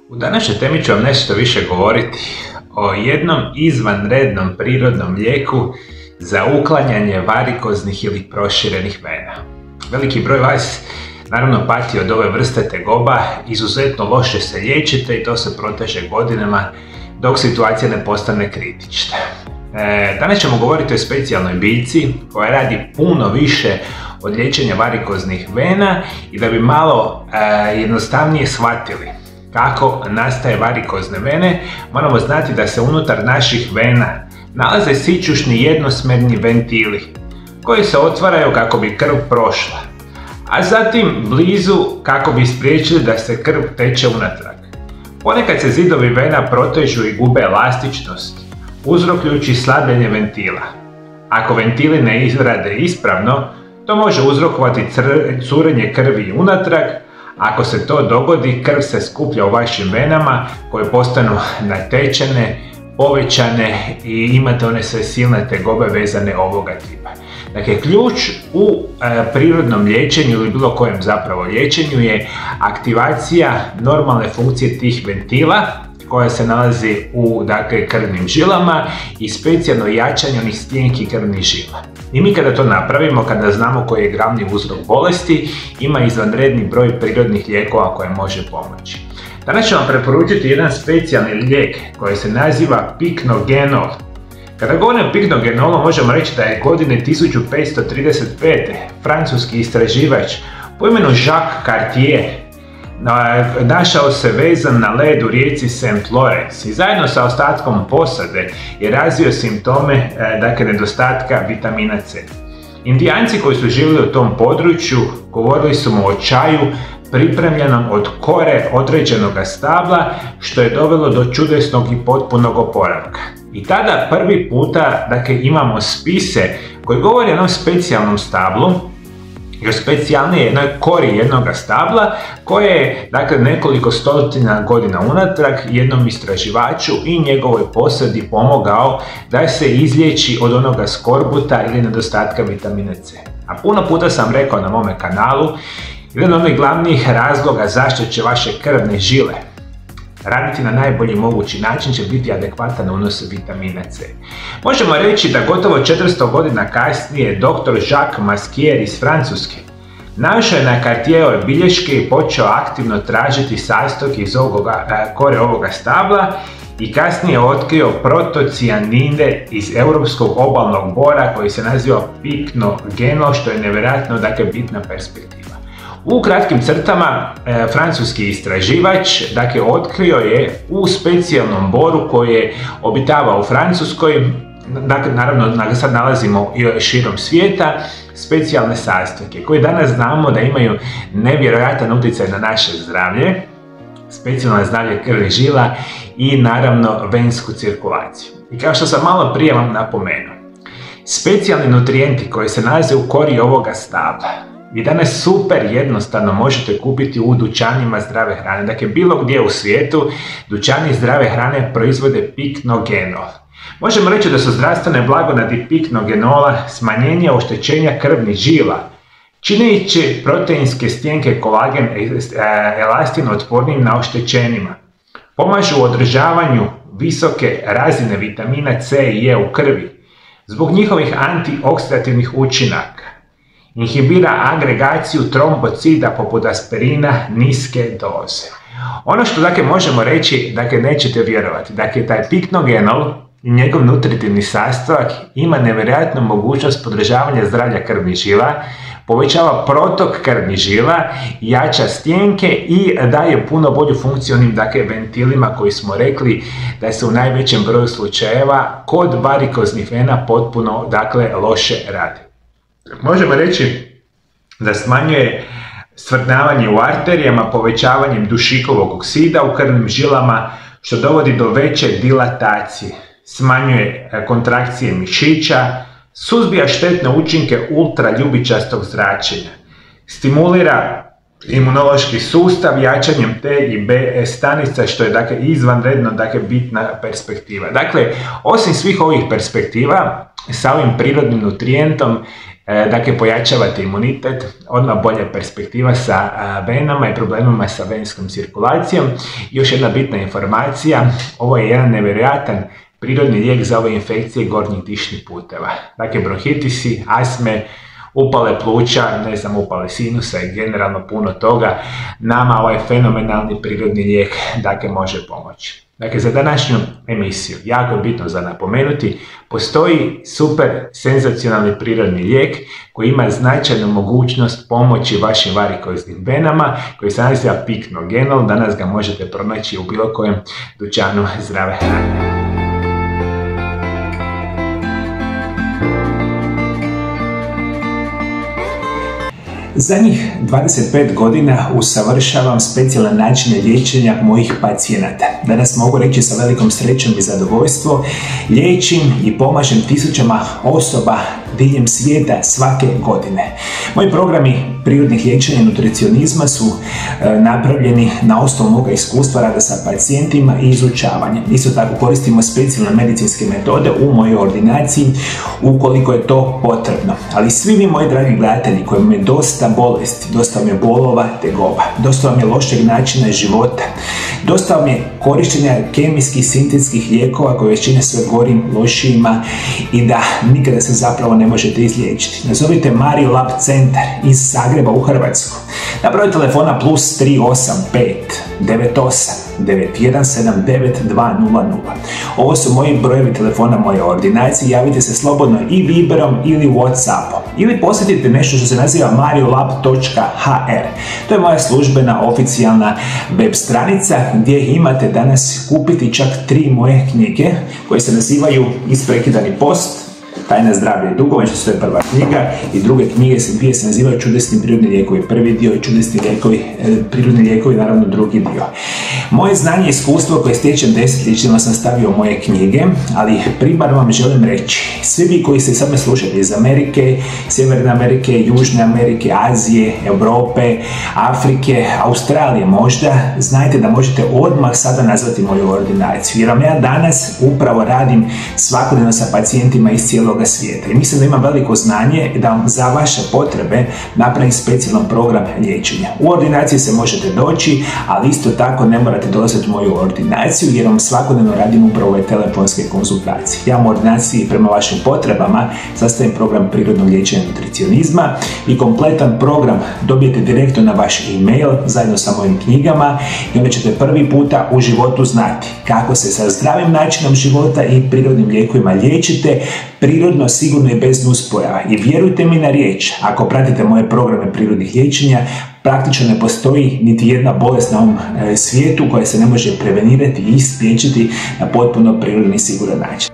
U današnjoj temi ću vam nešto više govoriti o jednom izvanrednom prirodnom lijeku za uklanjanje varikoznih ili proširenih vena. Veliki broj vas naravno pati od ove vrste tegoba, izuzetno loše se liječite i to se proteže godinama dok situacija ne postane kritična. Danas ćemo govoriti o specijalnoj biljci koja radi puno više od liječenja varikoznih vena i da bi malo jednostavnije shvatili kako nastaje varikozne vene, moramo znati da se unutar naših vena nalaze sićušni jednosmjerni ventili koji se otvaraju kako bi krv prošla, a zatim blizu kako bi spriječili da se krv teče unatrag. Ponekad se zidovi vena protežu i gube elastičnost, uzrokujući slabljenje ventila. Ako ventili ne izrade ispravno, to može uzrokovati curenje krvi unatrag. Ako se to dogodi, krv se skuplja u vašim venama koje postanu natečene, povećane i imate one sve silne tegobe vezane ovoga tipa. Dakle, ključ u prirodnom liječenju ili bilo kojem zapravo liječenju je aktivacija normalne funkcije tih ventila koja se nalazi u krvnim žilama i specijalno jačanje onih stijenkih krvnih žila. I mi kada to napravimo, kada znamo koji je glavni uzrok bolesti, ima izvanredni broj prirodnih lijekova koje može pomoći. Danas ću vam preporučiti jedan specijalni lijek koji se naziva piknogenol. Kada govorimo o piknogenolu, možemo reći da je godine 1535. francuski istraživač po imenu Jacques Cartier našao se vezan na led u rijeci St. Lawrence i zajedno sa ostatkom posade je razvio simptome nedostatka vitamina C. Indijanci koji su živjeli u tom području govorili su mu o čaju pripremljenom od kore određenog stabla, što je dovelo do čudesnog i potpunog oporavka. I tada prvi puta imamo spise koji govori o jednom specijalnom stablu, još specijalnije jednoj kori jednog stabla koje je nekoliko stotina godina unatrag jednom istraživaču i njegovoj posadi pomogao da se izliječi od onoga skorbuta ili nedostatka vitamina C. A puno puta sam rekao na mome kanalu, jedan od onih glavnih razloga zašto će vaše krvne žile raditi na najbolji mogući način će biti adekvatan unos vitamina C. Možemo reći da gotovo 400 godina kasnije dr. Jacques Masquier iz Francuske našao je na Cartierove bilješke i počeo aktivno tražiti sastojke iz kore ovoga stabla i kasnije otkrio protocijanide iz europskog obalnog bora koji se naziva piknogenol, što je nevjerojatno bitna perspektiva. U kratkim crtama, francuski istraživač otkrio je u specijalnom boru koji je obitavao u Francuskoj, naravno sad nalazimo i širom svijeta, specijalne sastojke koje danas znamo da imaju nevjerojatan utjecaj na naše zdravlje, specijalno zdravlje krvnih žila i naravno vensku cirkulaciju. I kao što sam malo prije vam napomenuo, specijalni nutrijenti koji se nalaze u kori ovoga stabla vi danas super jednostavno možete kupiti u dućanima zdrave hrane. Dakle, bilo gdje u svijetu dućani zdrave hrane proizvode piknogenol. Možemo reći da su zdravstvene blagodati piknogenola smanjenje oštećenja krvnih žila, čineći proteinske stijenke kolagen elastin otpornim na oštećenjima. Pomažu u održavanju visoke razine vitamina C i E u krvi zbog njihovih antioksidativnih učinaka. Inhibira agregaciju trombocida poput aspirina niske doze. Ono što možemo reći, nećete vjerovati, taj piknogenol i njegov nutritivni sastojak ima nevjerojatnu mogućnost podržavanja zdravlja krvnih žila, povećava protok krvnih žila, jača stijenke i daje puno bolju funkciju onim ventilima koji smo rekli da se u najvećem broju slučajeva kod varikoznih vena potpuno loše radi. Možemo reći da smanjuje svrtnavanje u arterijama povećavanjem dušikovog oksida u krvnim žilama, što dovodi do veće dilatacije, smanjuje kontrakcije mišića, suzbija štetne učinke ultraljubičastog zračenja, stimulira imunološki sustav jačanjem T i B stanica, što je izvanredno bitna perspektiva. Osim svih ovih perspektiva, sa ovim prirodnim nutrijentom Dakle, pojačavate imunitet, odmah bolja perspektiva sa venama i problemima sa venskom cirkulacijom. Još jedna bitna informacija, ovo je jedan nevjerojatan prirodni lijek za ove infekcije gornjih dišnih puteva. Dakle, bronhitisi, astme, upale pluća, upale sinusa i generalno puno toga, nama ovaj fenomenalni prirodni lijek može pomoći. Dakle, za današnju emisiju, jako je bitno za napomenuti, postoji super senzacionalni prirodni lijek koji ima značajnu mogućnost pomoći vašim varikoznim venama, koji se naziva Pycnogenol. Danas ga možete pronaći u bilo kojem dućanu zdrave hrane. Zadnjih 25 godina usavršavam specijalne načine liječenja mojih pacijenata. Danas mogu reći sa velikom srećom i zadovoljstvom, liječim i pomažem tisućama osoba diljem svijeta svake godine. Moji programi prirodnih liječenja i nutricionizma su napravljeni na osnovu moga iskustva rada sa pacijentima i izučavanja. Isto tako koristimo specijalne medicinske metode u mojoj ordinaciji ukoliko je to potrebno. Ali svi vi, moji dragi gledatelji, koji imaju dosta bolesti, dosta vam je bolova, tegova, dosta vam je lošeg načina života, dosta vam je korištenja kemijskih, sintetskih lijekova koje već čine sve gorim, lošijima i da nikada se zapravo ne možete izliječiti. Nazovite Mario Lab centar iz Zagreba u Hrvatsku. Na broj telefona +385 98 9179 Ovo su moji brojevi telefona moje ordinacije. Javite se slobodno i Viberom ili Whatsappom. Ili posjetite nešto što se naziva mariolab.hr. To je moja službena oficijalna web stranica gdje imate danas kupiti čak 3 moje knjige koje se nazivaju Isprekidani post, Tajna zdravlja i dugovanja, što je prva knjiga, i druge knjige dvije se nazivaju Čudesni prirodni lijekovi, prvi dio i Čudesni prirodni lijekovi, naravno drugi dio. Moje znanje i iskustvo koje stječem desetljećima sam stavio u moje knjige, ali primarno vam želim reći, svi vi koji ste sad me slušate iz Amerike, Sjeverne Amerike, Južne Amerike, Azije, Europe, Afrike, Australije možda, znajte da možete odmah sada nazvati moju ordinaciju, jer vam ja danas upravo radim svakodnevno sa pacijentima iz cijeloga svijeta i mislim da imam veliko znanje da vam za vaše potrebe napravim specijalan program liječenja. U ordinaciji se možete doći, ali isto tako ne morate dolaziti u moju ordinaciju jer vam svakodnevno radim upravo ove telefonske konzultacije. Ja u ordinaciji prema vašim potrebama sastavim program prirodnog liječenja nutricionizma i kompletan program dobijete direktno na vaš e-mail zajedno sa mojim knjigama i onda ćete prvi puta u životu znati kako se sa zdravim načinom života i prirodnim lijekovima liječite prirodno, sigurno i bez nuspojava. I vjerujte mi na riječ, ako pratite moje programe prirodnih liječenja, praktično ne postoji niti jedna bolest na ovom svijetu koja se ne može prevenirati i spriječiti na potpuno prirodni i siguran način.